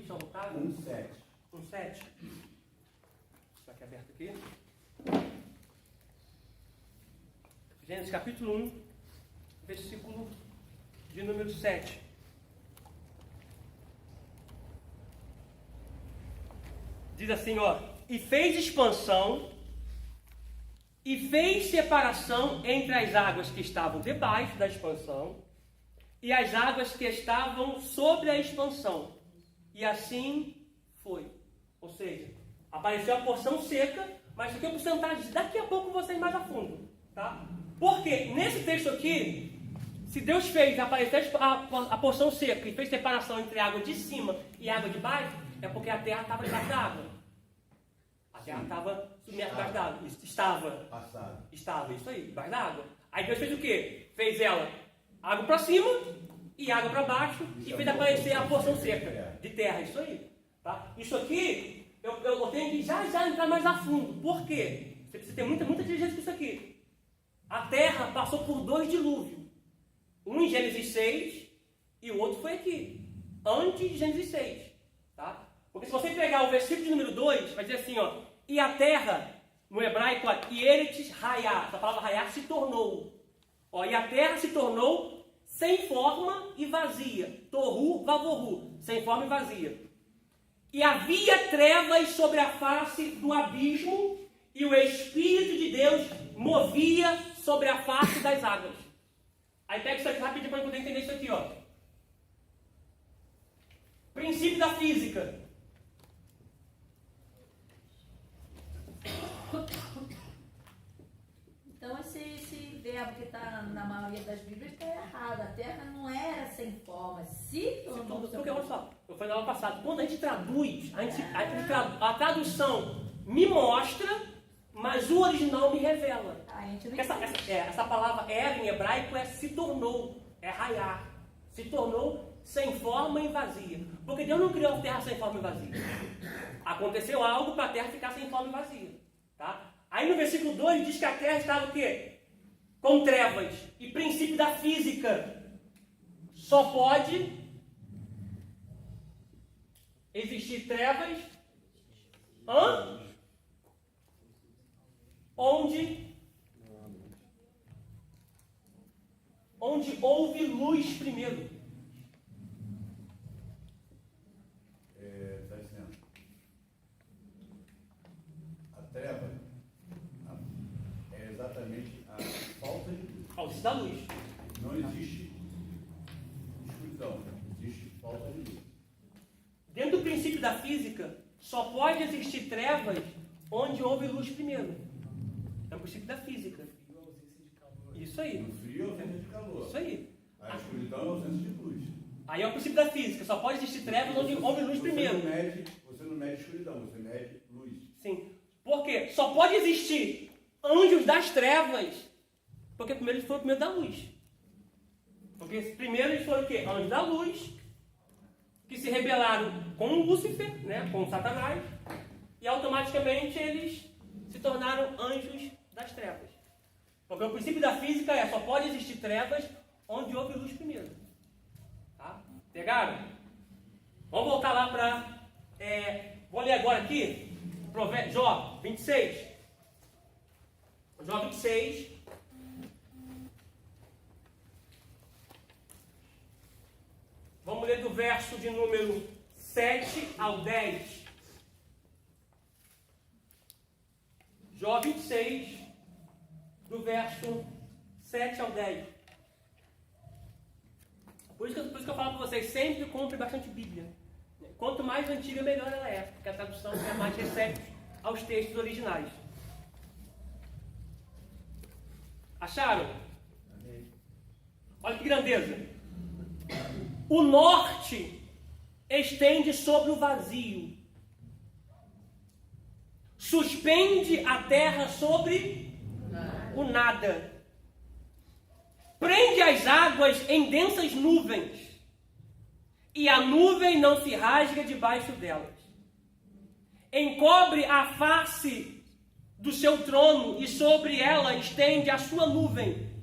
só voltar? 1:7. 1:7. Está aqui aberto aqui. Gênesis capítulo 1, versículo de número 7. Diz assim, ó: e fez expansão e fez separação entre as águas que estavam debaixo da expansão e as águas que estavam sobre a expansão. E assim foi. Ou seja, apareceu a porção seca, mas isso aqui eu preciso entrar daqui a pouco vocês mais a fundo, tá? Porque nesse texto aqui, se Deus fez aparecer a porção seca e fez separação entre a água de cima e a água de baixo, é porque a terra estava debaixo da água. A terra estava submersa debaixo da água. Estava, isso aí, debaixo da água. Aí Deus fez o quê? Fez ela água para cima e água para baixo e fez aparecer a porção seca de terra, isso aí. Tá? Isso aqui, eu tenho que já entrar mais a fundo. Por quê? Você precisa ter muita inteligência com isso aqui. A terra passou por 2 dilúvios. Um em Gênesis 6 e o outro foi aqui, antes de Gênesis 6. Tá? Porque se você pegar o versículo de número 2, vai dizer assim, ó: e a terra, no hebraico, Yeretz Hayah, essa palavra Hayah se tornou. Ó, e a terra se tornou sem forma e vazia. Tohu Vavorhu, sem forma e vazia. E havia trevas sobre a face do abismo, e o Espírito de Deus movia sobre a face das águas. Aí pega isso aqui rapidinho para poder entender isso aqui, ó. Princípio da física. Então esse verbo que está na maioria das Bíblias está errado. A terra não era sem forma. Porque olha só, eu falei no ano passado, quando a gente traduz, a tradução me mostra, mas o original me revela. Essa palavra era em hebraico é se tornou, é raiar. Se tornou sem forma e vazia. Porque Deus não criou a terra sem forma e vazia. Aconteceu algo para a terra ficar sem forma e vazia. Tá? Aí no versículo 2 diz que a terra estava o quê? Com trevas. E princípio da física. Só pode existir trevas onde houve luz primeiro. Está dizendo. A treva é exatamente a falta de luz. A ausência da luz. Não existe escuridão, existe falta de luz. Dentro do princípio da física, só pode existir trevas onde houve luz primeiro. É o princípio da física. Isso aí. No frio, ausência de calor. Isso aí. A escuridão é ausência de luz. Aí é o princípio da física. Só pode existir trevas onde houve luz primeiro. Você não mede escuridão, você mede luz. Sim. Por quê? Só pode existir anjos das trevas, porque primeiro eles foram primeiro da luz. Porque primeiro eles foram o quê? Anjos da luz, que se rebelaram com Lúcifer, né? Com Satanás, e automaticamente eles se tornaram anjos das trevas. Porque o princípio da física é, só pode existir trevas onde houve luz primeiro. Tá? Pegaram? Vamos voltar lá para... vou ler agora aqui, Jó 26. Jó 26. Vamos ler do verso de número 7 ao 10. Jó 26, do verso 7 ao 10. Por isso que eu falo para vocês, sempre compre bastante Bíblia. Quanto mais antiga, melhor ela é, porque a tradução é mais recente aos textos originais. Acharam? Olha que grandeza. O norte estende sobre o vazio. Suspende a terra sobre o nada. Prende as águas em densas nuvens, e a nuvem não se rasga debaixo delas. Encobre a face do seu trono, e sobre ela estende a sua nuvem.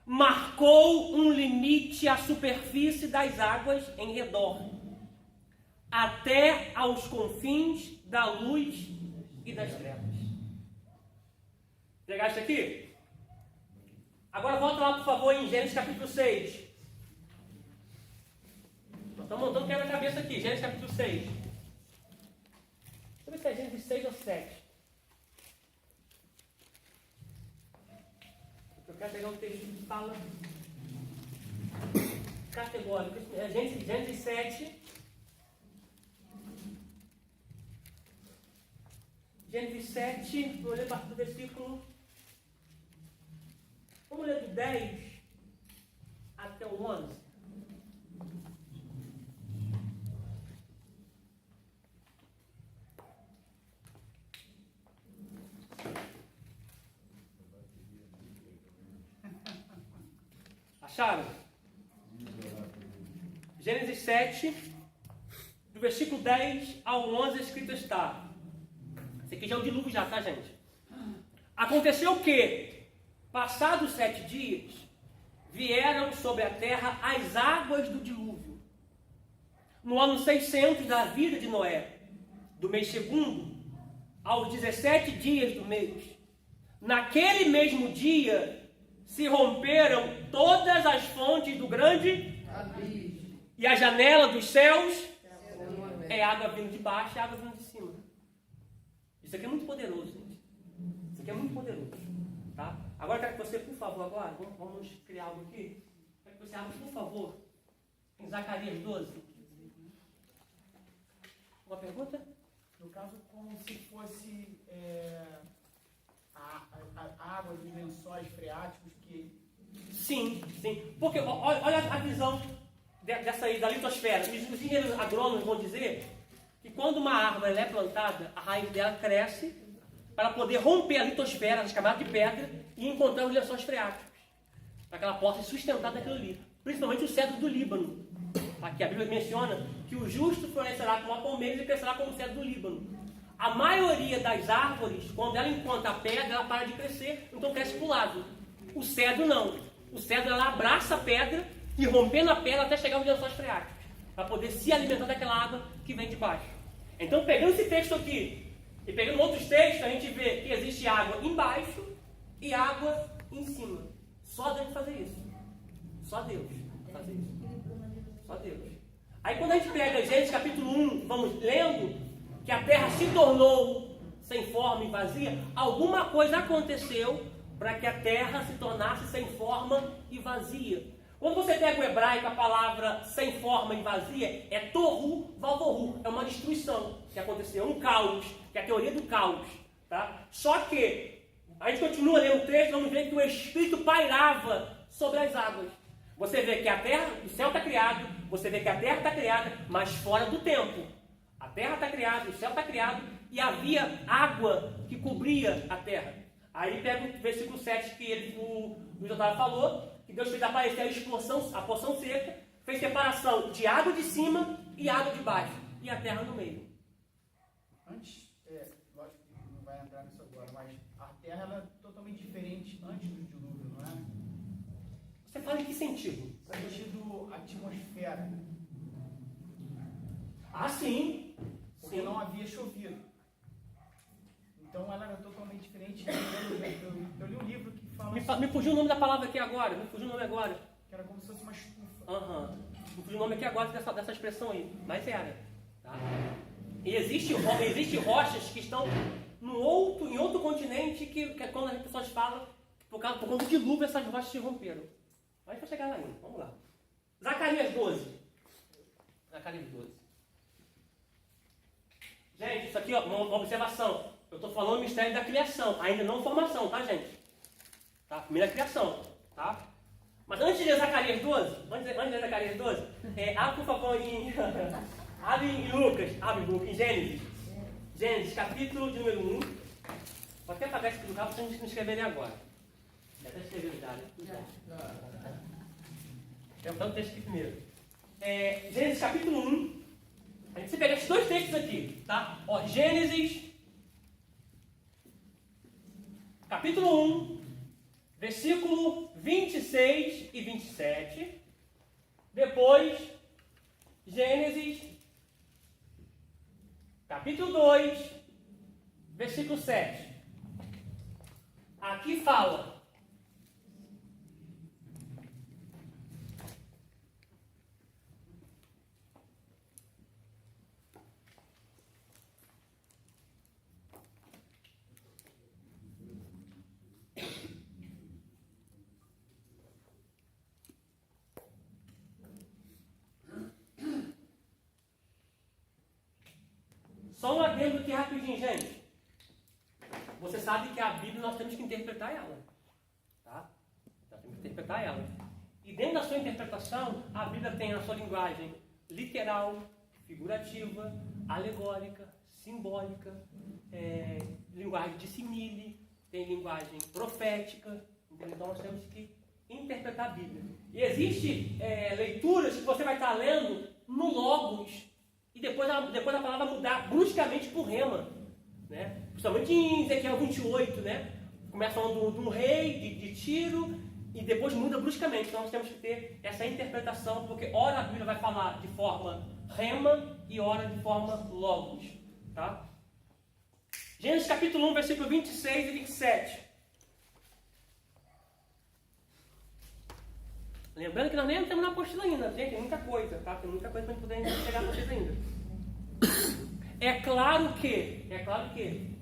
Marcou um limite à superfície das águas em redor. até aos confins da luz e das trevas. Pegaste aqui? Agora volta lá, por favor, em Gênesis capítulo 6. Nós estamos montando quebra-cabeça aqui, Gênesis capítulo 6. Deixa eu ver se é Gênesis 6 ou 7. Eu quero pegar um texto que fala categórico. É Gênesis 7. Gênesis 7, vou ler a partir do versículo. Vamos ler do 10 até o 11. Acharam? Gênesis 7, do versículo 10 ao 11, escrito está. Esse aqui já é o dilúvio já, tá, gente? Aconteceu que, passados 7 dias, vieram sobre a terra as águas do dilúvio. No ano 600 da vida de Noé, do mês segundo, aos 17 dias do mês, naquele mesmo dia, se romperam todas as fontes do grande abismo, e a janela dos céus é água vindo de baixo e água vindo de cima. Isso aqui é muito poderoso, gente. Isso aqui é muito poderoso. Tá? Agora eu quero que você, por favor, agora, vamos criar algo aqui. Eu quero que você abra, por favor, em Zacarias 12. Uma pergunta? No caso, como se fosse a água dos lençóis freáticos que... Sim, sim. Porque olha a visão dessa aí, da litosfera. Os engenheiros agrônomos vão dizer que quando uma árvore ela é plantada, a raiz dela cresce para poder romper a litosfera, as camadas de pedra, e encontrar os lençóis freáticos, para que ela possa se sustentar daquilo ali. Principalmente o cedro do Líbano. Aqui a Bíblia menciona que o justo florescerá como a palmeira e crescerá como o cedro do Líbano. A maioria das árvores, quando ela encontra a pedra, ela para de crescer, então cresce para o lado. O cedro não. O cedro ela abraça a pedra e rompendo a pedra até chegar aos lençóis freáticos, para poder se alimentar daquela água que vem de baixo. Então, pegando esse texto aqui e pegando outros textos, a gente vê que existe água embaixo e água em cima. Só Deus fazer isso. Só Deus fazer isso. Só Deus. Aí quando a gente pega Gênesis capítulo 1, vamos lendo que a terra se tornou sem forma e vazia, alguma coisa aconteceu para que a terra se tornasse sem forma e vazia. Quando você pega o hebraico, a palavra sem forma e vazia é tohu vavohu, é uma destruição que aconteceu, um caos, que é a teoria do caos. Tá? Só que a gente continua lendo o texto, vamos ver que o Espírito pairava sobre as águas. Você vê que a terra, o céu está criado, você vê que a terra está criada, mas fora do tempo. A terra está criada, o céu está criado, e havia água que cobria a terra. Aí pega o versículo 7 que o Jotaro falou, que Deus fez aparecer a porção seca, fez separação de água de cima e água de baixo, e a terra no meio. Antes, lógico que não vai entrar nisso agora, mas a terra ela é totalmente diferente antes do dilúvio, não é? Você fala em que sentido? No sentido atmosfera. Ah, sim. Porque não havia chovido. Então ela era totalmente diferente. Eu li um livro que fala... Me fugiu o nome da palavra aqui agora, Que era como se fosse uma estufa. Me fugiu o nome aqui agora dessa expressão aí, mas era. Tá? E existe rochas que estão em outro continente que quando as pessoas falam, por conta do dilúvio, essas rochas se romperam. Mas vai chegar lá ainda, vamos lá. Zacarias 12. Gente, isso aqui, ó, uma observação. Eu estou falando do mistério da criação, ainda não formação, tá, gente? Tá? Primeira criação, tá? Mas antes de ler Zacarias 12, abre por favor abre em Lucas, em Gênesis. Gênesis, capítulo de número 1. Vou até apagar esse aqui do carro para vocês não escreverem agora. Já está escrevendo já, né? Eu vou dar o texto aqui primeiro. Gênesis, capítulo 1. A gente se pega esses dois textos aqui, tá? Ó, Gênesis, capítulo 1, versículo 26 e 27. Depois, Gênesis, capítulo 2, versículo 7. Aqui fala: só um adendo aqui rapidinho, gente. Você sabe que a Bíblia nós temos que interpretar ela. Tá? Nós temos que interpretar ela. E dentro da sua interpretação, a Bíblia tem a sua linguagem literal, figurativa, alegórica, simbólica, linguagem de simile, tem linguagem profética. Entendeu? Então nós temos que interpretar a Bíblia. E existe leituras que você vai estar lendo no Logos, e depois a palavra mudar bruscamente por rema, né? Principalmente em Ezequiel 28, né? Começa falando de um rei, de Tiro, e depois muda bruscamente. Então nós temos que ter essa interpretação, porque ora a Bíblia vai falar de forma rema e ora de forma logos, tá? Gênesis capítulo 1, versículo 26 e 27. Lembrando que nós nem estamos na apostila ainda, gente, tem muita coisa, tá? Tem muita coisa para a gente poder chegar a vocês ainda. É claro que,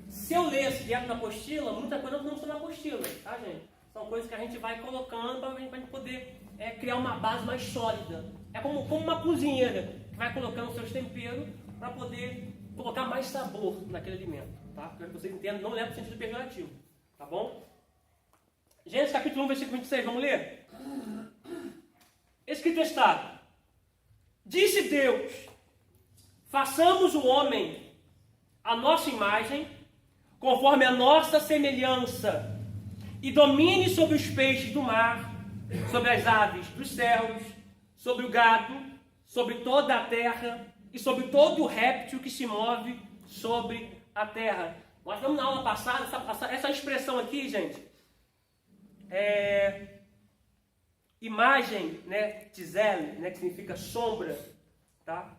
se eu lesse direto na apostila, muita coisa não está na apostila, tá, gente? São coisas que a gente vai colocando para a gente poder criar uma base mais sólida. É como uma cozinheira que vai colocando seus temperos para poder colocar mais sabor naquele alimento, tá? Para que vocês entendam, não leva o sentido pejorativo, tá bom? Gênesis capítulo 1, versículo 26, vamos ler? Escrito está: disse Deus, façamos o homem à nossa imagem, conforme a nossa semelhança, e domine sobre os peixes do mar, sobre as aves dos céus, sobre o gado, sobre toda a terra, e sobre todo o réptil que se move sobre a terra. Nós vamos na aula passada, essa expressão aqui, gente, imagem, né, tzel, né, que significa sombra, tá?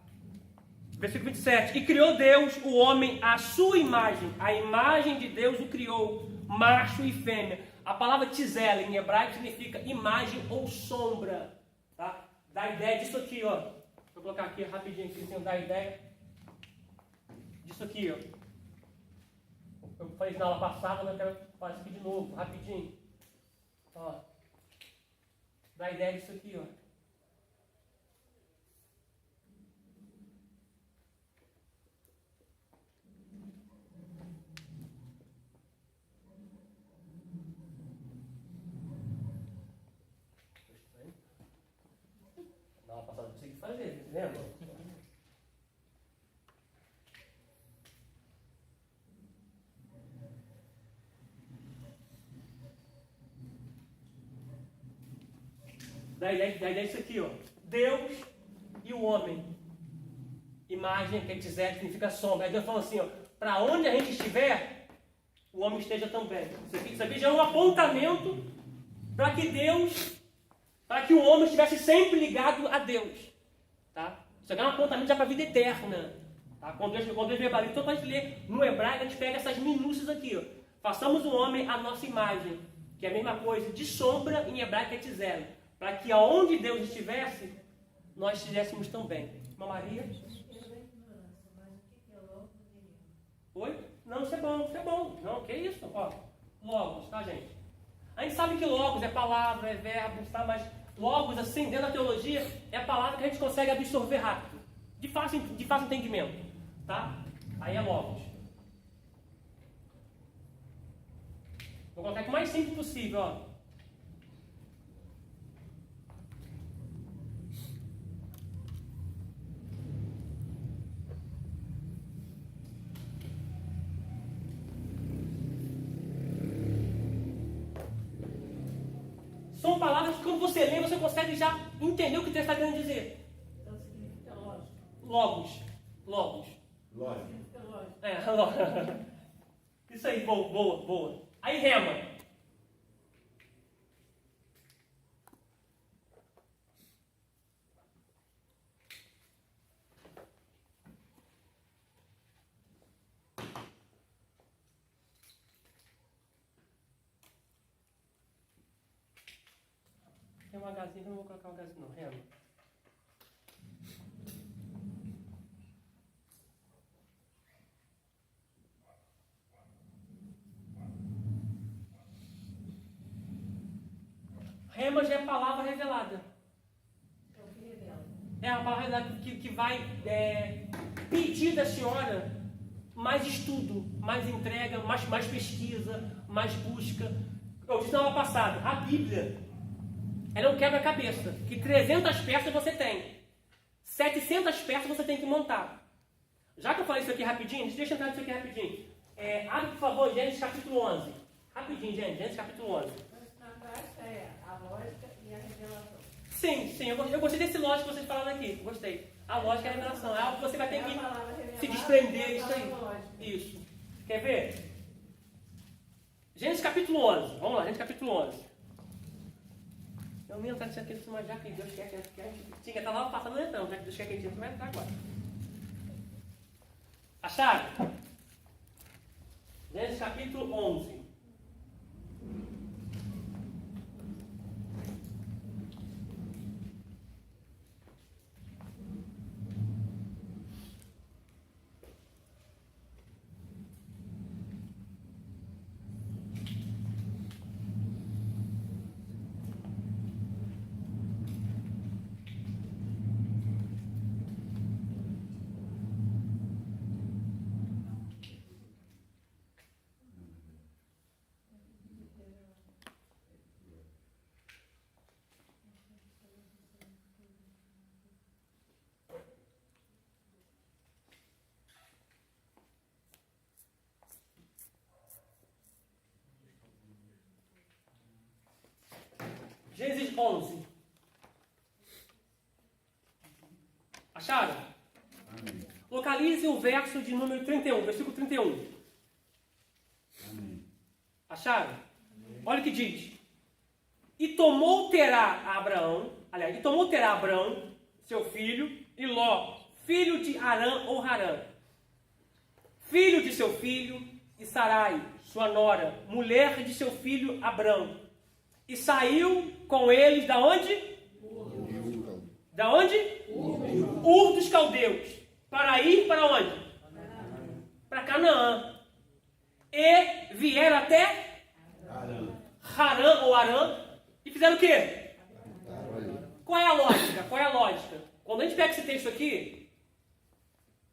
Versículo 27. E criou Deus o homem à sua imagem, a imagem de Deus o criou, macho e fêmea. A palavra tzel em hebraico significa imagem ou sombra, tá? Dá a ideia disso aqui, ó. Vou colocar aqui rapidinho, aqui, dá a ideia disso aqui, ó. Eu falei isso na aula passada, mas eu quero fazer isso aqui de novo, rapidinho. Ó. Dá a ideia disso aqui, ó. Na aula passada eu consegui fazer, lembra? Da ideia disso aqui, ó. Deus e o homem. Imagem, que quiser, significa sombra. Aí Deus falou assim, ó, para onde a gente estiver, o homem esteja também. Isso aqui já é um apontamento para que o homem estivesse sempre ligado a Deus. Tá? Isso aqui é um apontamento já para a vida eterna. Tá? Quando Deus verbaliza, então quando a gente lê no hebraico, a gente pega essas minúcias aqui, ó. Façamos o homem a nossa imagem, que é a mesma coisa, de sombra em hebraico é tzel. Para que aonde Deus estivesse, nós estivéssemos também. Irmã Maria? Oi? Não, isso é bom. Não, que isso? Ó, logos, tá, gente? A gente sabe que logos é palavra, é verbo, tá? Mas logos, assim, dentro da teologia, é a palavra que a gente consegue absorver rápido. De fácil entendimento, tá? Aí é logos. Vou colocar aqui o mais simples possível, ó. São palavras que quando você lê, você consegue já entender o que o texto está querendo dizer. Então significa lógico. Logos. Lógico. Significa lógico. Lógico. Isso aí, boa. Aí rema. Tem um Hzinho, eu não vou colocar um Hzinho não. Rema. Rema já é a palavra revelada. É a palavra revelada que vai pedir da senhora mais estudo, mais entrega, mais pesquisa, mais busca. Eu disse na aula passada, a Bíblia, ela é um quebra-cabeça, que 300 peças você tem. 700 peças você tem que montar. Já que eu falei isso aqui rapidinho, deixa eu entrar nisso aqui rapidinho. Abre, por favor, Gênesis capítulo 11. Rapidinho, gente, Gênesis capítulo 11. A lógica e a revelação. Sim, eu gostei desse lógico que vocês falaram aqui. Gostei. A lógica é a revelação. É algo que você vai ter que se desprender, isso aí. Isso. Quer ver? Gênesis capítulo 11. Vamos lá, Gênesis capítulo 11. Eu nem entrar nisso aqui, mas já que Deus quer que a gente tinha que estar lá passando então, já que Deus quer que a gente vai entrar agora. Acharam? Gênesis capítulo 11. Gênesis 11. Acharam? Amém. Localize o verso de número 31, versículo 31. Amém. Acharam? Olha o que diz. E tomou Terá Abrão, seu filho, e Ló, filho de Harã ou Harã, filho de seu filho, e Sarai, sua nora, mulher de seu filho Abrão. E saiu com eles da onde? Da onde? Ur dos Caldeus. Para ir para onde? Para Canaã. E vieram até Harã ou Arã. E fizeram o quê? Qual é a lógica? Quando a gente pega esse texto aqui,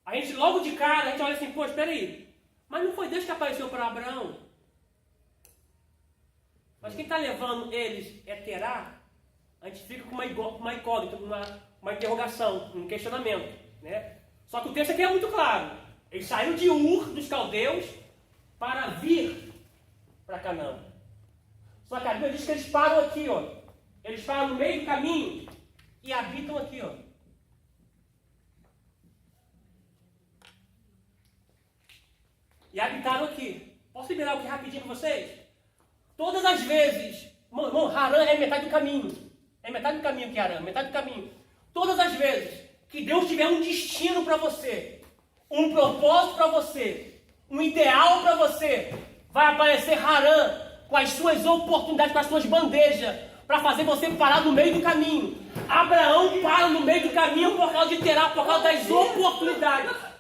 a gente logo de cara, a gente olha assim, pô, espera aí. Mas não foi Deus que apareceu para Abraão? Mas quem está levando eles é Terá? A gente fica com uma incógnita, uma interrogação, um questionamento, né? Só que o texto aqui é muito claro. Eles saíram de Ur dos Caldeus para vir para Canaã. Só que a Bíblia diz que eles param aqui, ó. Eles param no meio do caminho e habitam aqui, ó. E habitaram aqui. Posso liberar aqui rapidinho com vocês? Todas as vezes, irmão, Harã é metade do caminho. É metade do caminho que Harã, metade do caminho. Todas as vezes que Deus tiver um destino para você, um propósito para você, um ideal para você, vai aparecer Harã com as suas oportunidades, com as suas bandejas, para fazer você parar no meio do caminho. Abraão para no meio do caminho por causa de Terá, por causa das oportunidades.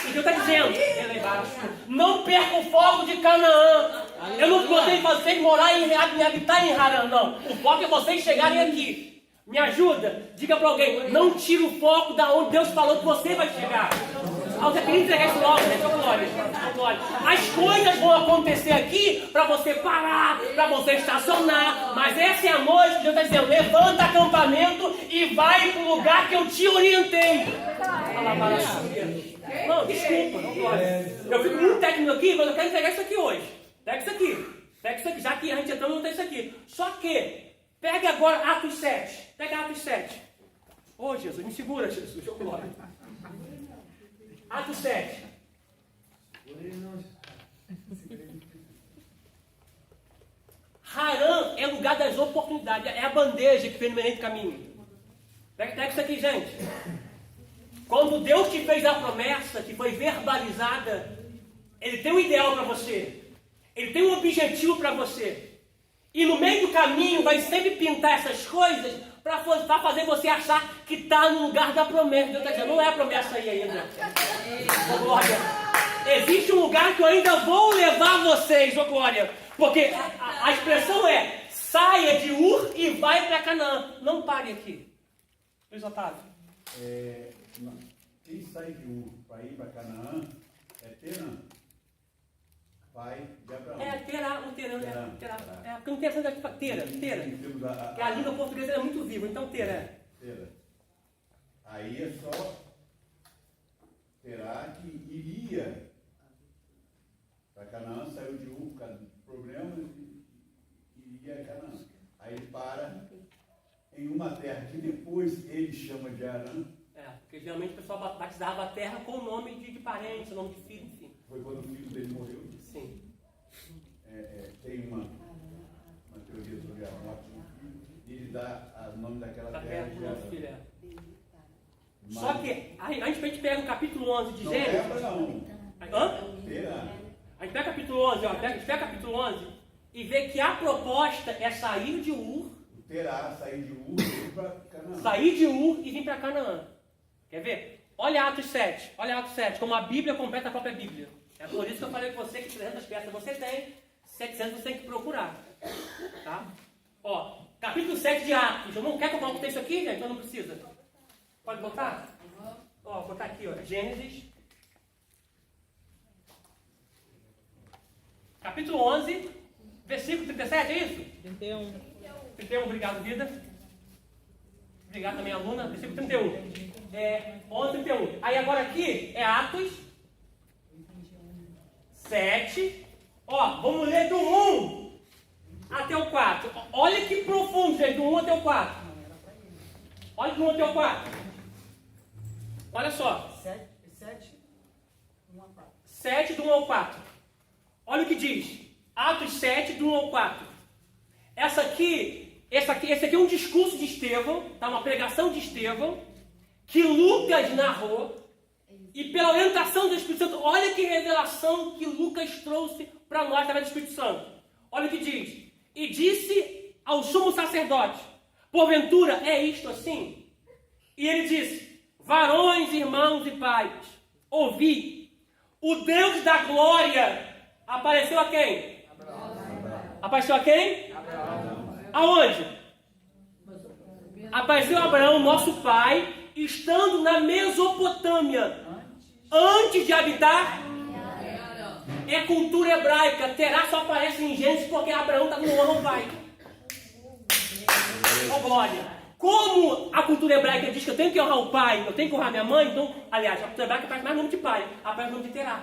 E Deus está dizendo, não perca o foco de Canaã. Eu não botei vocês morar e habitar em Harã, não. O foco é vocês chegarem aqui. Me ajuda? Diga para alguém, não tira o foco da onde Deus falou que você vai chegar. Você queria entregar isso logo, né? Glória. As coisas vão acontecer aqui para você parar, para você estacionar. Mas essa é a noite que Deus está dizendo, levanta acampamento e vai para o lugar que eu te orientei. Não, desculpa, não pode. Eu fico muito técnico aqui, mas eu quero entregar isso aqui hoje. Pega isso aqui, já que a gente entrou, não tem isso aqui. Só que, pegue agora Atos 7. Pega Atos 7. Ô Jesus, me segura, Jesus, eu glória. Atos 7. Harã é lugar das oportunidades, é a bandeja que fez no meio do caminho. Pega isso aqui, gente. Quando Deus te fez a promessa, que foi verbalizada, Ele tem um ideal para você. Ele tem um objetivo para você. E no meio do caminho vai sempre pintar essas coisas para fazer você achar que está no lugar da promessa. Deus está dizendo, não é a promessa aí ainda. Ô glória. Existe um lugar que eu ainda vou levar vocês, ô glória. Porque a expressão é, saia de Ur e vai para Canaã. Não pare aqui. Luiz Otávio. Quem sai de Ur para ir para Canaã é Terã, pai de Abraão. Terá. Porque não tem essa de Tera. Porque a língua portuguesa é muito viva, então Tera. Aí é só Terá que iria para Canaã, saiu de Ur por causa dos problemas e iria a Canaã. Aí ele para em uma terra que depois ele chama de Arã. Porque geralmente o pessoal batizava a terra com o nome de parente, o nome de filho, enfim. Foi quando o filho dele morreu. Sim. Tem uma teoria sobre a morte do filho, e ele dá o nome daquela terra de Arã. Só que, a gente pega o capítulo 11 de Gênesis. Não é Abraão. Terá. A gente pega o capítulo 11, a gente pega o capítulo 11 e vê que a proposta é sair de Ur. Terá, sair de Ur e ir para Canaã. Sair de Ur e vir para Canaã. Quer ver? Olha Atos 7, como a Bíblia completa a própria Bíblia. É por isso que eu falei com você que 300 peças você tem, 700 você tem que procurar. Tá? Ó, capítulo 7 de Atos. Eu não quero que eu coloque o texto aqui, gente, então não precisa. Pode botar? Ó, vou botar aqui, ó. Gênesis. Capítulo 11, versículo 37, é isso? 31. 31, obrigado, vida. Obrigado também, aluna. Versículo 31. 11, 31. Aí agora aqui é Atos 7. Ó, vamos ler do 1 até o 4. Olha que profundo, gente, do 1 até o 4. Olha do 1 até o 4. Olha só. 7, 1 a 4. 7 do 1 ao 4. Olha o que diz. Atos 7, do 1 ao 4. Esse aqui é um discurso de Estevão, tá? Uma pregação de Estevão, que Lucas narrou, e pela orientação do Espírito Santo, olha que revelação que Lucas trouxe para nós através do Espírito Santo. Olha o que diz. E disse ao sumo sacerdote, porventura é isto assim? E ele disse, varões, irmãos e pais, ouvi, o Deus da glória apareceu a quem? Abraão. Apareceu a quem? Abraão. Aonde? Apareceu a Abraão, nosso pai, estando na Mesopotâmia, antes de habitar. É cultura hebraica. Terá só aparece em Gênesis porque Abraão está no honra ao pai. Ó glória. Como a cultura hebraica diz que eu tenho que honrar o pai, eu tenho que honrar minha mãe, então, aliás, a cultura hebraica aparece mais nome de pai, aparece o nome de Terá.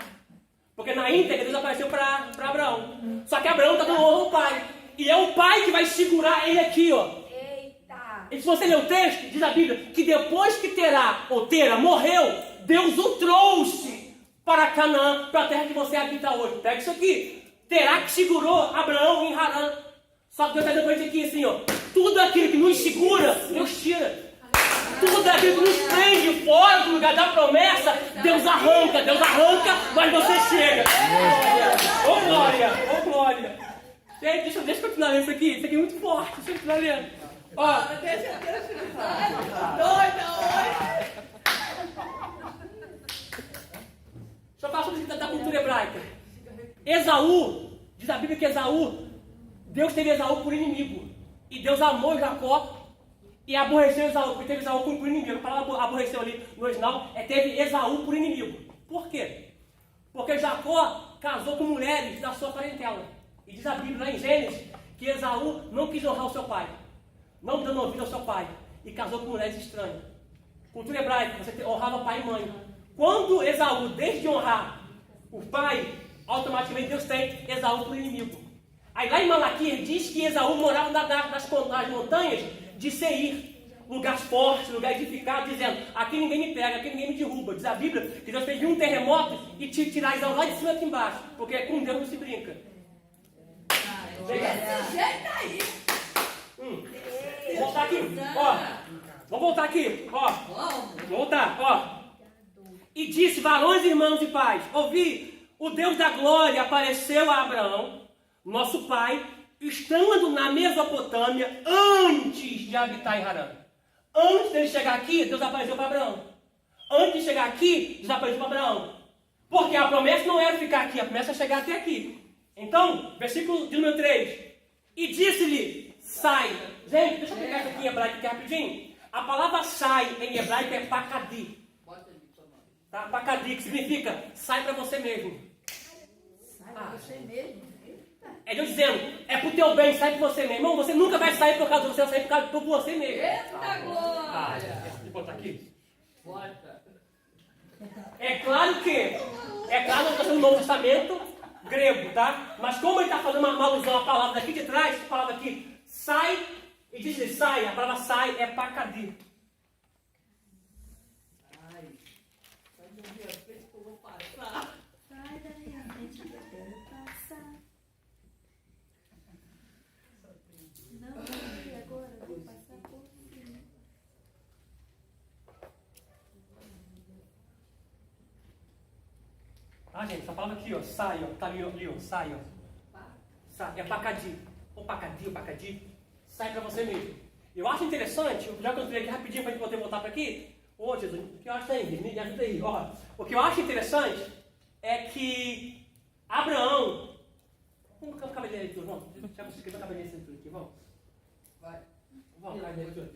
Porque na íntegra Deus apareceu para Abraão. Só que Abraão está no honra ao pai. E é o pai que vai segurar ele aqui, ó. Eita! E se você ler o texto, diz a Bíblia que depois que Terá morreu, Deus o trouxe para Canaã, para a terra que você habita hoje. Pega isso aqui. Terá que segurou Abraão em Harã. Só que Deus está dizendo aqui assim, ó. Tudo aquilo que nos segura, Deus tira. Tudo aquilo que nos prende fora do lugar da promessa, Deus arranca, mas você chega. Ô glória, ô glória. Gente, deixa eu continuar lendo isso aqui é muito forte, deixa eu continuar lendo. Ó, deixa eu falar sobre da cultura hebraica. Esaú, diz a Bíblia que Deus teve Esaú por inimigo. E Deus amou Jacó e aborreceu Esaú, porque teve Esaú por inimigo. A palavra aborreceu ali no original teve Esaú por inimigo. Por quê? Porque Jacó casou com mulheres da sua parentela. E diz a Bíblia lá em Gênesis que Esaú não quis honrar o seu pai. Não dando ouvido ao seu pai. E casou com mulheres estranhas. Cultura hebraica, você honrava pai e mãe. Quando Esaú deixa de honrar o pai, automaticamente Deus tem Esaú por inimigo. Aí lá em Malaquias diz que Esaú morava nas montanhas de Seir, lugar forte, lugar edificado, dizendo, aqui ninguém me pega, aqui ninguém me derruba. Diz a Bíblia que Deus fez um terremoto e tirar Esaú lá de cima aqui embaixo, porque com Deus não se brinca. Desse jeito aí. Vou voltar aqui, ó. Vamos voltar aqui, ó. Voltar, ó. E disse, varões, irmãos e pais, ouvi, o Deus da glória apareceu a Abraão, nosso pai, estando na Mesopotâmia antes de habitar em Harã. Antes dele chegar aqui, Deus apareceu para Abraão. Antes de chegar aqui, Deus apareceu para Abraão. Porque a promessa não era ficar aqui, a promessa é chegar até aqui. Então, versículo de número 3. E disse-lhe, sai. Gente, deixa eu pegar isso aqui em hebraico aqui rapidinho. A palavra sai em hebraico é pakadi. Tá? Pakadi, que significa sai para você mesmo. Sai pra você mesmo. É Deus dizendo, é pro teu bem, sai por você mesmo. Irmão, você nunca vai sair por causa de você, vai sair por você mesmo. Eita glória! Deixa eu botar aqui. Bota. É claro que no Novo Testamento grego, tá? Mas como ele está fazendo uma alusão à palavra daqui de trás, essa palavra aqui, sai, e diz sai, a palavra sai é pakadi. Ai, sai da minha frente que eu vou passar. Sai da minha frente que eu quero passar. Não, agora eu vou passar por cima. Ah, gente, essa palavra aqui, ó, sai, ó, tá ali, ó, sai, ó. Sai, é pakadi. Ou pakadi, sai pra você mesmo. Eu acho interessante, já que eu entrei aqui rapidinho pra gente poder voltar pra aqui. Ô, Jesus, o que eu acho aí? Me ajuda aí, ó. O que eu acho interessante é que Abraão. Vamos com o cabelinho aí, vamos. Já você escreveu o cabelinho aí aqui, vamos. Vai. Vamos, cabelinho.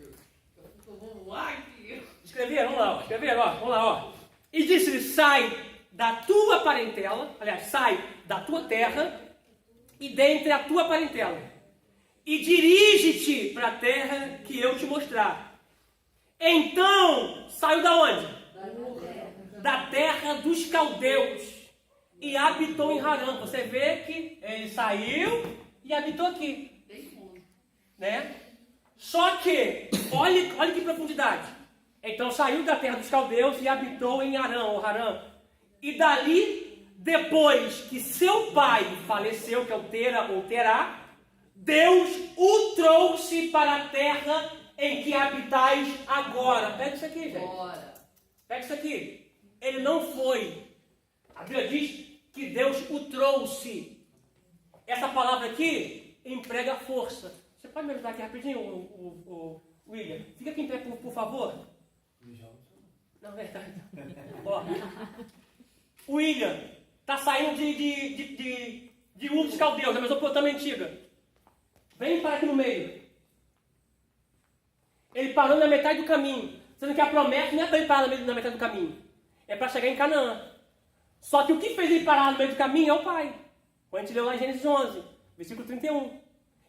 Eu vou voar aqui. Escreveram, vamos lá, ó. Escreveram, ó. Vamos lá, ó. E disse-lhe, sai da tua parentela, aliás, sai da tua terra e dentre a tua parentela, e dirige-te para a terra que eu te mostrar. Então, saiu da onde? Da terra dos caldeus, e habitou em Harã. Você vê que ele saiu e habitou aqui, né? Só que, olha que profundidade. Então, saiu da terra dos caldeus e habitou em Harã, ou Harã. E dali, depois que seu pai faleceu, que é o Tera ou Terá, Deus o trouxe para a terra em que habitais agora. Pega isso aqui, gente. Bora. Pega isso aqui. Ele não foi. A Bíblia diz que Deus o trouxe. Essa palavra aqui emprega força. Você pode me ajudar aqui rapidinho, o William? Fica aqui em pé, por favor. Não, é verdade. Ó. O William está saindo de Ur dos Caldeus, da Mesopotâmia antiga. Vem parar aqui no meio. Ele parou na metade do caminho. Sendo que a promessa não é para ele parar na metade do caminho. É para chegar em Canaã. Só que o que fez ele parar no meio do caminho é o pai. Como a gente leu lá em Gênesis 11, versículo 31.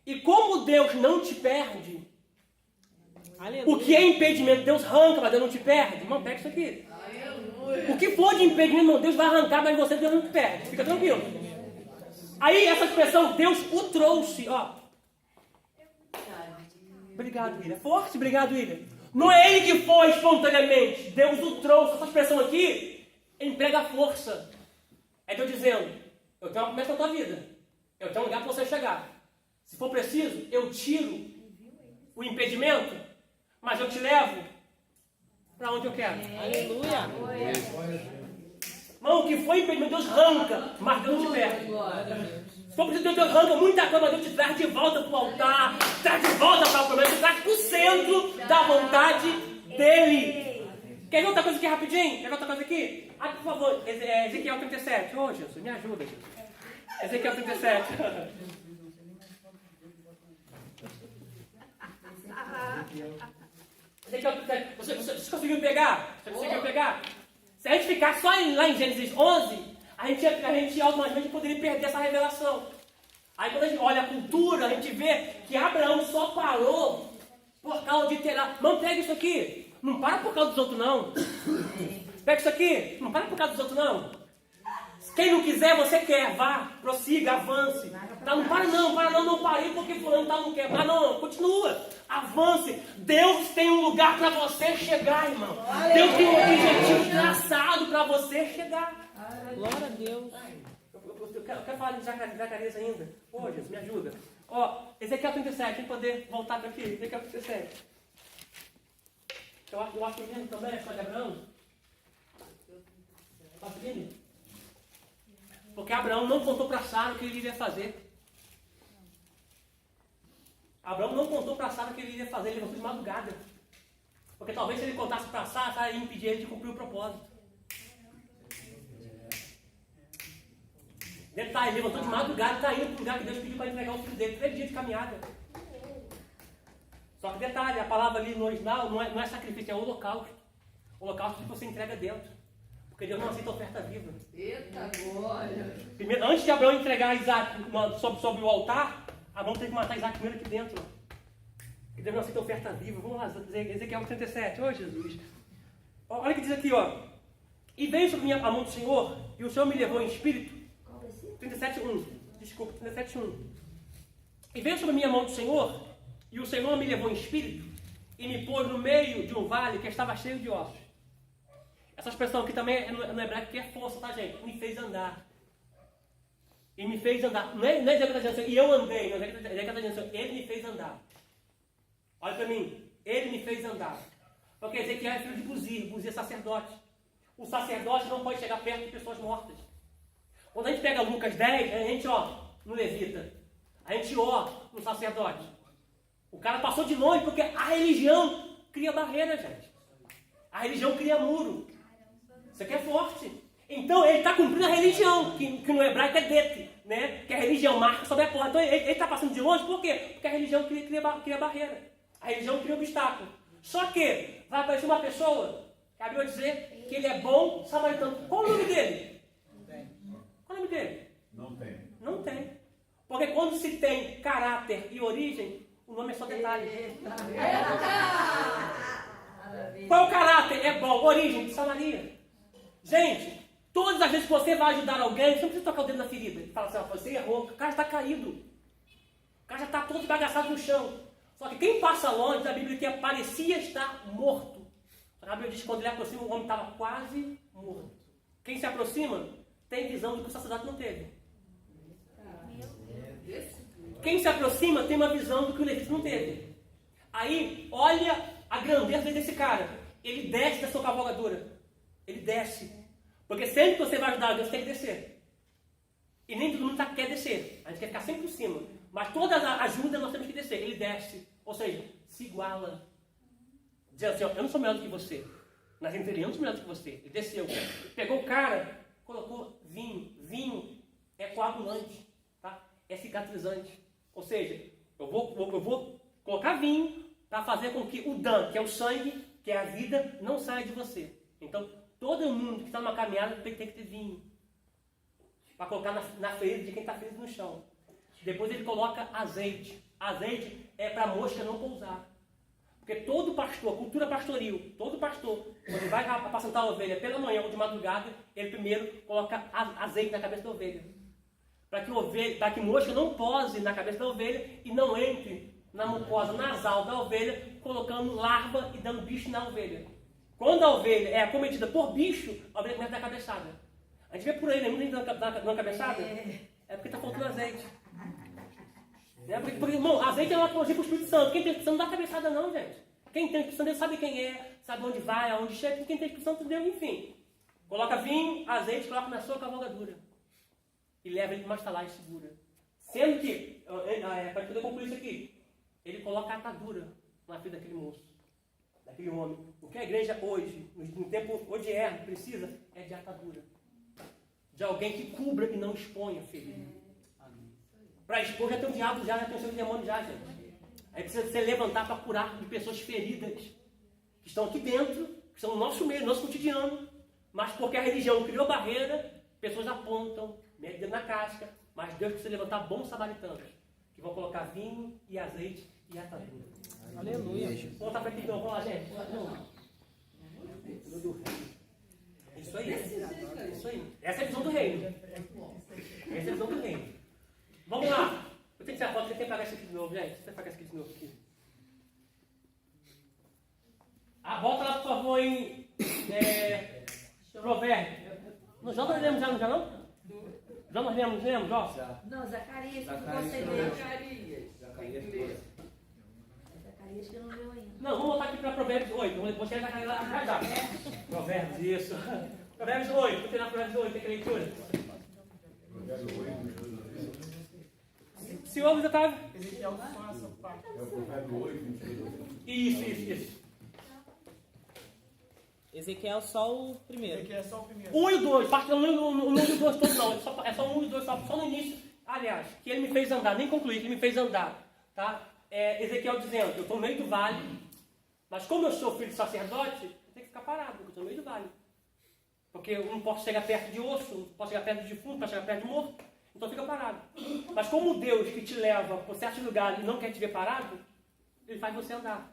E como Deus não te perde, o que é impedimento, Deus arranca, mas Deus não te perde. Irmão, pega isso aqui. O que for de impedimento, irmão, Deus vai arrancar, mas você, Deus não te perde. Fica tranquilo. Aí, essa expressão, Deus o trouxe, ó. Obrigado, William. Forte, obrigado, William. Não é ele que foi espontaneamente. Deus o trouxe. Essa expressão aqui emprega força. É Deus dizendo, eu tenho uma promessa na tua vida. Eu tenho um lugar para você chegar. Se for preciso, eu tiro o impedimento, mas eu te levo para onde eu quero. Aleluia. Irmão, o que foi impedimento, Deus arranca, mas Deus não te perde. Se for preciso, Deus arranca muita coisa, mas Deus te traz de volta para o altar, traz de volta para a promessa, traz para o centro da vontade dele. Quer ver outra coisa aqui rapidinho? Quer ver outra coisa aqui? Ah, por favor, Ezequiel 37. Ô, Jesus, me ajuda, Jesus. Ezequiel 37. Você conseguiu pegar? Você conseguiu pegar? Se a gente ficar só lá em Gênesis 11, a gente automaticamente poderia perder essa revelação. Aí quando a gente olha a cultura, a gente vê que Abraão só parou por causa de Terá. Não pega isso aqui. Não para por causa dos outros, não. Pega isso aqui. Não para por causa dos outros, não. Quem não quiser, você quer. Vá, prossiga, avance. Tá, não para não parei porque fulano tá, não quer. Mas não, continua. Avance. Deus tem um lugar para você chegar, irmão. Deus tem um objetivo traçado para você chegar. Glória a Deus. Eu quero falar de Zacarias ainda. Ô, Jesus, me ajuda. Ó, Ezequiel 37, tem poder voltar para aqui. Ezequiel 37. Eu acho lindo também a história de Abraão. Acho lindo. Porque Abraão não contou para Sara o que ele iria fazer. Abraão não contou para Sara o que ele iria fazer, ele levantou de madrugada. Porque talvez se ele contasse para Sara, Sara ia impedir ele de cumprir o propósito. Detalhe, ele levantou de madrugada, está indo para o lugar que Deus pediu para entregar o filho dele, 3 dias de caminhada. Só que detalhe, a palavra ali no original não é sacrifício, é holocausto. Holocausto que você entrega dentro. Porque Deus não aceita oferta viva. Eita glória! Primeiro, antes de Abraão entregar Isaac sobre o altar, Abraão teve que matar Isaac primeiro aqui dentro. Porque Deus não aceita oferta viva. Vamos lá, Ezequiel 37. Ô Jesus. Olha o que diz aqui, ó. E veio sobre a mão do Senhor, e o Senhor me levou em espírito. 37:1. Desculpa, 37:1. E veio sobre a minha mão do Senhor, e o Senhor me levou em espírito, e me pôs no meio de um vale que estava cheio de ossos. Essa expressão aqui também no hebraico que é força, tá, gente? Me fez andar. E me fez andar. Não é Ezequiel está dizendo assim, e eu andei. Não, Ezequiel está dizendo assim, ele me fez andar. Olha para mim. Ele me fez andar. Porque Ezequiel é filho de Buzi é sacerdote. O sacerdote não pode chegar perto de pessoas mortas. Quando a gente pega Lucas 10, a gente no levita. A gente no sacerdote. O cara passou de longe porque a religião cria barreira, gente. A religião cria muro. Isso aqui é forte. Então ele está cumprindo a religião, que no hebraico é dete, né? Que a religião marca sobre a porta. Então ele está passando de longe, por quê? Porque a religião cria barreira. A religião cria obstáculo. Só que vai aparecer uma pessoa, que a Bíblia dizer que ele é bom samaritano. Qual o nome dele? Qual o nome dele? Não tem. Não tem. Porque quando se tem caráter e origem, o nome é só detalhe. Qual o caráter? É bom. Origem de Samaria. Gente, todas as vezes que você vai ajudar alguém, você não precisa tocar o dedo na ferida. Fala assim, você errou. O cara está caído. O cara já está todo esbagaçado no chão. Só que quem passa longe, a Bíblia que parecia estar morto. A Bíblia diz que quando ele aproxima, o homem estava quase morto. Quem se aproxima tem visão do que o sacerdote não teve. Quem se aproxima tem uma visão do que o levita não teve. Aí, olha a grandeza desse cara. Ele desce da sua cavalgadura. Ele desce. Porque sempre que você vai ajudar Deus, tem que descer. E nem todo mundo quer descer. A gente quer ficar sempre por cima. Mas toda ajuda nós temos que descer. Ele desce. Ou seja, se iguala. Diz assim, eu não sou melhor do que você. Nas entrelinhas, eu não sou melhor do que você. Ele desceu. Pegou o cara, colocou vinho. Vinho é coagulante. Tá? É cicatrizante. Ou seja, eu vou colocar vinho para fazer com que o Dan, que é o sangue, que é a vida, não saia de você. Então, todo mundo que está numa caminhada tem que ter vinho. Para colocar na ferida de quem está ferido no chão. Depois ele coloca azeite. Azeite é para a mosca não pousar. Porque todo pastor, cultura pastoril, todo pastor, quando vai apacentar a ovelha pela manhã ou de madrugada, ele primeiro coloca azeite na cabeça da ovelha. Para que mosca não pose na cabeça da ovelha e não entre na mucosa nasal da ovelha, colocando larva e dando bicho na ovelha. Quando a ovelha é acometida por bicho, a ovelha começa a dar cabeçada. A gente vê por aí, né? Muita gente dando cabeçada. É porque está faltando azeite. Porque, irmão, azeite é uma analogia para o Espírito Santo. Quem tem Espírito Santo não dá cabeçada não, gente. Quem tem Espírito Santo, ele sabe quem é, sabe onde vai, aonde chega. Quem tem Espírito Santo, Deus, enfim. Coloca vinho, azeite, coloca na sua cavalgadura. E leva ele para uma estalagem segura. Sendo que, para poder concluir isso aqui, ele coloca a atadura na vida daquele moço, daquele homem. O que a igreja hoje, no tempo odierno, precisa é de atadura. De alguém que cubra e não exponha a ferida. Para expor já tem o diabo, já tem o seu demônio já, gente. Aí precisa se levantar para curar de pessoas feridas, que estão aqui dentro, que estão no nosso meio, no nosso cotidiano, mas porque a religião criou barreira, pessoas apontam, metem dedo na casca, mas Deus precisa levantar bons samaritanos, que vão colocar vinho e azeite e atadura. Aleluia. Vamos voltar para aqui então, vamos lá, gente. Isso aí. Isso aí. Essa é a visão do reino. Essa é a visão do reino. Vamos lá. Eu tenho que tirar a foto, você tem que pagar isso aqui de novo, gente. Você tem que pagar isso aqui de novo aqui. Volta lá, por favor, em Provérbios. Nós já lemos já, não? Já nós lemos, ó? Não, Zacarias, que você leu. Zacarias. Zacarias que eu não leu ainda. Não, vamos voltar aqui para Provérbios 8. Vou chegar na Zacarias lá já. Provérbios, isso. Provérbios 8. Vou tirar Provérbios 8, tem que leitura. Provérbios 8. Senhor, você estava... Ezequiel só essa pacto. É o profeta 8, 22. Isso. Ezequiel só o primeiro. Aqui é só o primeiro. 1 e 2, parte do 1 e 2 todo não, é só 1 e 2, só no início. Aliás, que ele me fez andar, nem concluí, que ele me fez andar. Tá? Ezequiel dizendo, eu estou no meio do vale, mas como eu sou filho de sacerdote, eu tenho que ficar parado, porque eu estou no meio do vale. Porque eu não posso chegar perto de osso, não posso chegar perto de defunto, não posso chegar perto de morto. Então fica parado. Mas como Deus que te leva por certos lugares e não quer te ver parado, ele faz você andar.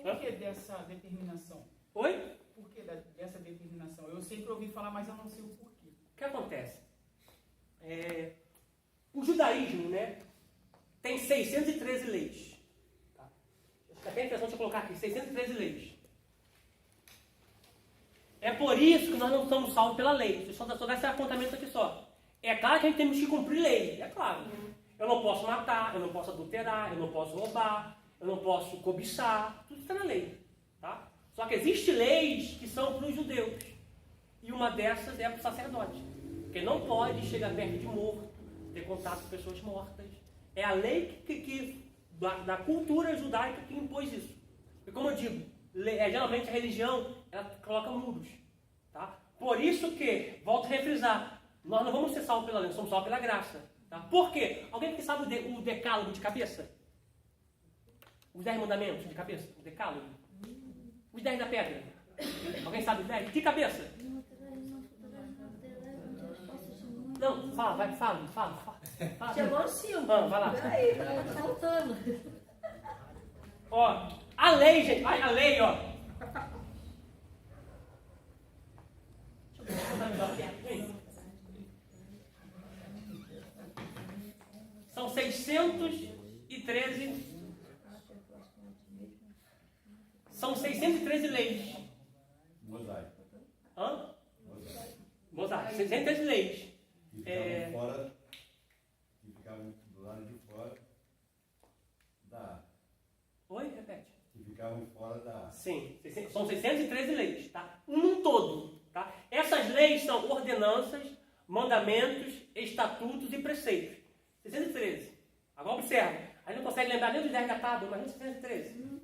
Por que dessa determinação? Oi? Por que dessa determinação? Eu sempre ouvi falar, mas eu não sei o porquê. O que acontece? O judaísmo, né, tem 613 leis. Tá? Acho que é interessante eu colocar aqui, 613 leis. É por isso que nós não somos salvos pela lei. Só dá esse apontamento aqui só. É claro que a gente temos que cumprir lei, é claro. Eu não posso matar, eu não posso adulterar, eu não posso roubar, eu não posso cobiçar, tudo está na lei. Tá? Só que existem leis que são para os judeus. E uma dessas é para o sacerdote. Porque não pode chegar perto de morto, ter contato com pessoas mortas. É a lei da cultura judaica que impôs isso. E como eu digo, geralmente a religião ela coloca muros. Tá? Por isso que, volto a refrisar, nós não vamos ser salvos pela lei, nós somos salvos pela graça. Tá? Por quê? Alguém que sabe o decálogo de cabeça? Os 10 mandamentos de cabeça? O decálogo? Os 10 da pedra? Alguém sabe os 10? De cabeça? Não, fala. Chegou o 5. Vai lá. Peraí, tá faltando. Ó, a lei, gente, a lei, ó. Deixa eu botar melhor perto, gente. São 613. São 613 leis. Mosaico. Hã? Mosaico. 613 leis. Que ficavam fora, que ficavam do lado de fora da arca. Oi? Repete. Que ficavam fora da arca. Sim, são 613 leis, tá? Um todo, tá? Essas leis são ordenanças, mandamentos, estatutos e preceitos. 613. Agora observa. A gente não consegue lembrar nem dos 10 da tábua, mas não 613.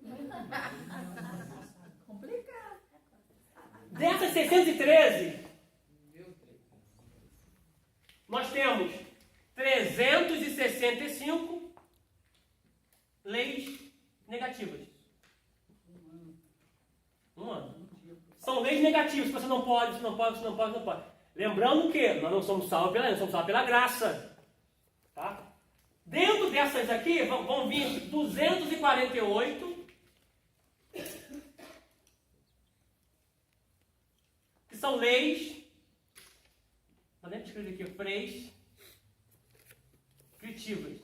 Complicado. Dessas 613, nós temos 365 leis negativas. Um ano. São leis negativas, você não pode, você não pode. Lembrando que nós não somos salvos pela lei, nós somos salvos pela graça. Tá? Dentro dessas aqui vão vir 248, que são leis. Podemos escrever aqui, prescritivas.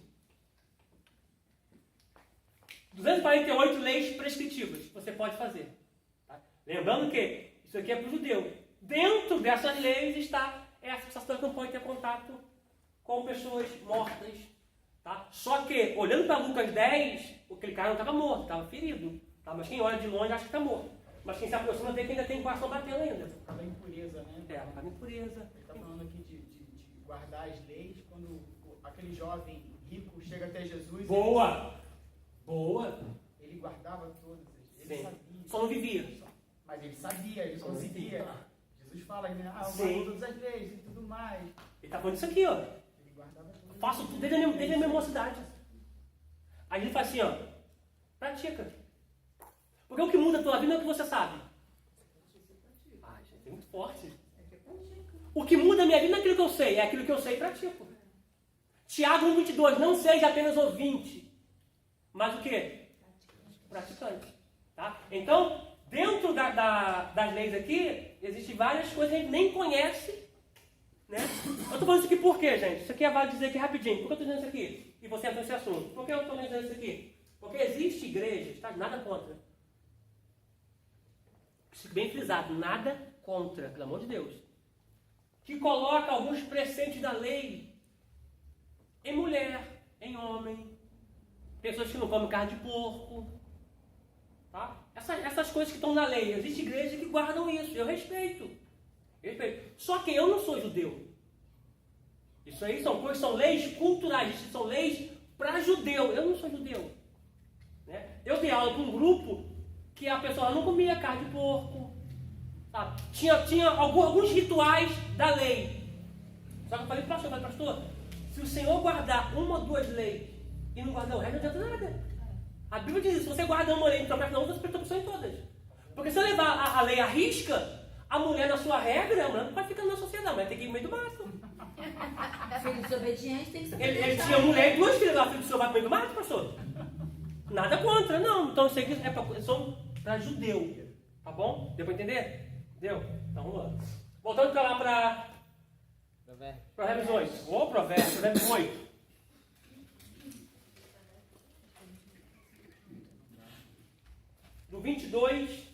248 leis prescritivas que você pode fazer. Tá? Lembrando que isso aqui é para o judeu. Dentro dessas leis está essa que o sacerdote não pode ter contato com pessoas mortas. Tá? Só que, olhando para Lucas 10, aquele cara não estava morto, estava ferido. Tá? Mas quem olha de longe acha que está morto. Mas quem se aproxima vê que ainda tem o coração batendo ainda. Acaba impureza, né? Acaba impureza. Ele está falando aqui de guardar as leis quando aquele jovem rico chega até Jesus. Boa! Ele guardava todas. Ele Sim. sabia. Só não vivia. Mas ele sabia, ele Só não conseguia. vivia. Jesus fala, né? Eu Sim. guardo todas as leis e tudo mais. Ele está falando isso aqui, ó. Ele guardava tudo. Faço tudo desde a minha mocidade. Aí ele fala assim, ó. Pratica. Porque o que muda a tua vida é o que você sabe. Ai, gente, é muito forte. O que muda a minha vida não é aquilo que eu sei, é aquilo que eu sei e pratico. Tiago 1,22, não seja apenas ouvinte, mas o quê? Praticante. Tá? Então, dentro das leis aqui, existem várias coisas que a gente nem conhece. Né? Eu estou falando isso aqui por quê, gente? Isso aqui vale dizer aqui rapidinho. Por que eu estou dizendo isso aqui? E você entrou nesse assunto. Por que eu estou dizendo isso aqui? Porque existe igrejas, tá? Nada contra. Bem frisado, nada contra, pelo amor de Deus. Que coloca alguns preceitos da lei em mulher, em homem, pessoas que não comem carne de porco, tá? Essas coisas que estão na lei. Existe igreja que guardam isso, eu respeito. Só que eu não sou judeu. Isso aí são leis culturais, são leis para judeu. Eu não sou judeu. Né? Eu dei aula para um grupo que a pessoa não comia carne de porco. Sabe? Tinha alguns rituais da lei. Só que eu falei, pastor, se o Senhor guardar uma ou duas leis e não guardar o resto, não adianta nada. A Bíblia diz isso, se você guarda uma lei e trocar na outra, você precisa em todas. Porque se eu levar a lei à risca, a mulher na sua regra, a mulher não vai ficando na sociedade, mas tem que ir no meio do mato. Filho desobediente tem que ser Ele tinha mulher e duas filhas lá, filho do senhor vai pro meio do mato, pastor? Nada contra, não. Então isso aqui é só para judeu. Tá bom? Deu para entender? Deu? Então vamos lá. Voltando para lá para Provérbios 8. Ô, Provérbios 8. Do 22.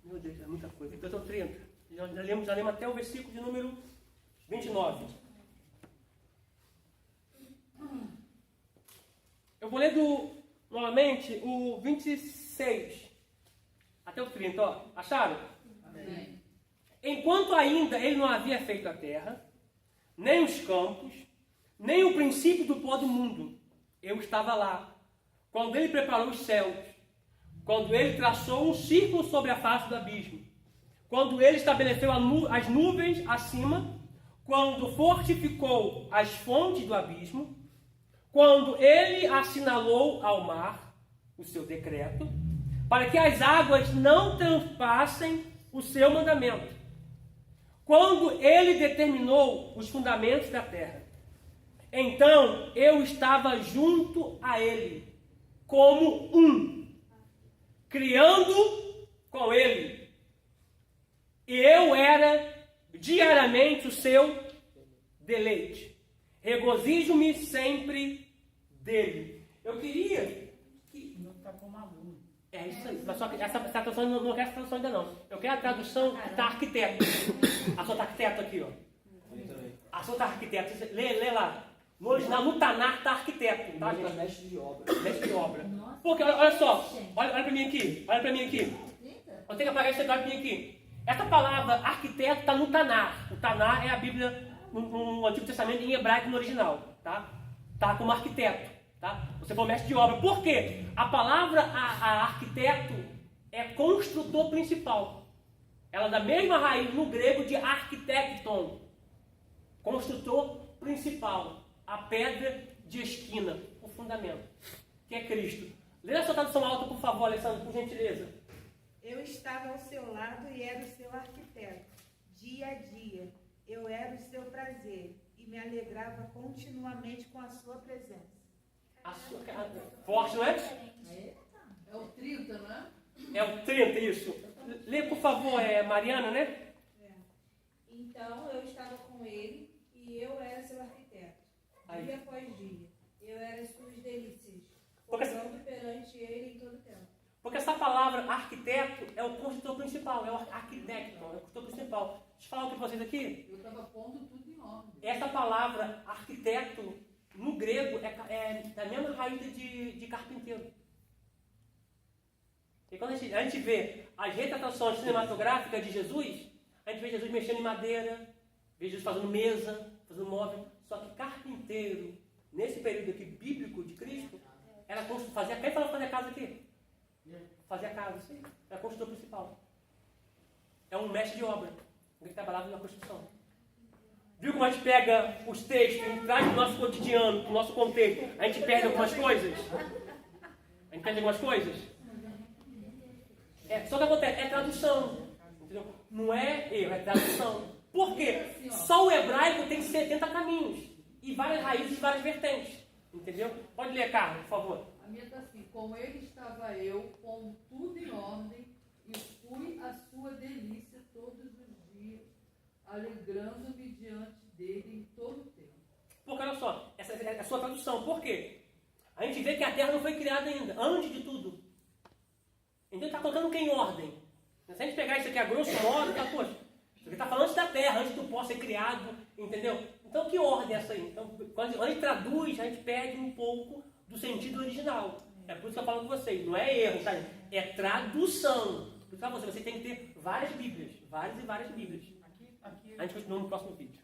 Meu Deus, é muita coisa. Então são 30. Já lemos até o versículo de número 29. Eu vou ler novamente o 26 até o 30. Ó. Acharam? Amém. Enquanto ainda ele não havia feito a terra, nem os campos, nem o princípio do pó do mundo, eu estava lá. Quando ele preparou os céus, quando ele traçou um círculo sobre a face do abismo, quando ele estabeleceu as nuvens acima, quando fortificou as fontes do abismo, quando ele assinalou ao mar o seu decreto, para que as águas não transpassem o seu mandamento, quando ele determinou os fundamentos da terra, então eu estava junto a ele, como criando com ele, e eu era diariamente o seu deleite. Regozijo-me sempre dele. Eu queria que... Não está como aluno. É isso aí. Mas só que essa tradução não quero essa tradução ainda não. Eu quero a tradução que está arquiteto. A sua está arquiteto aqui, ó. A sua está arquiteto. Lê lá. No original, no Tanar está arquiteto. Tá, gente? Mestre de obra. Mestre de obra. Porque, olha só. Olha para mim aqui. Olha para mim aqui. Eu tenho que apagar esse olho para mim aqui. Essa palavra arquiteto está no Tanar. O Tanar é a Bíblia no Antigo Testamento em hebraico no original. Tá como arquiteto. Tá? Você for mestre de obra. Por quê? A palavra arquiteto é construtor principal. Ela é da mesma raiz no grego de arquitecton. Construtor principal. A pedra de esquina. O fundamento. Que é Cristo. Lê a sua tradução alta, por favor, Alessandro, por gentileza. Eu estava ao seu lado e era o seu arquiteto. Dia a dia, eu era o seu prazer e me alegrava continuamente com a sua presença. Forte, não é? É o 30, não é? É o 30, isso. Lê, por favor, Mariana, né? Então eu estava com ele e eu era seu arquiteto. Aí. Dia após dia. Eu era suas delícias, Porque- pousando perante ele em todo tempo. Porque essa palavra arquiteto é o construtor principal, é o arquitecto, é o construtor principal. Deixa eu falar o que vocês aqui. Eu estava pondo tudo em ordem. Essa palavra arquiteto, no grego, é da mesma raiz de carpinteiro. E quando a gente vê as retratações cinematográficas de Jesus, a gente vê Jesus mexendo em madeira, vê Jesus fazendo mesa, fazendo móvel. Só que carpinteiro, nesse período aqui bíblico de Cristo, era fazia. Quem falou fazer a casa aqui? Fazia a casa, sim. Era construtor principal. É um mestre de obra. Alguém que trabalhava na construção. Viu como a gente pega os textos e traz para o nosso cotidiano, para o nosso contexto? A gente perde algumas coisas? A gente perde algumas coisas? Só que acontece, é tradução. Entendeu? Não é erro, é tradução. Por quê? Só o hebraico tem 70 caminhos. E várias raízes e várias vertentes. Entendeu? Pode ler, Carlos, por favor. A minha está assim, com ele estava eu, com tudo em ordem, e fui a sua delícia todos os dias, alegrando-me diante dele em todo o tempo. Porque olha só, essa é a sua tradução. Por quê? A gente vê que a terra não foi criada ainda, antes de tudo. Então está colocando o que em ordem? Se a gente pegar isso aqui a grosso modo, tá, poxa, isso aqui está falando antes da terra, antes do pó ser criado, entendeu? Então que ordem é essa aí? Então, quando a gente traduz, a gente perde um pouco do sentido original. É por isso que eu falo com vocês, não é erro, sabe? É tradução. Por isso que você tem que ter várias Bíblias, várias e várias Bíblias. A gente continua no próximo vídeo.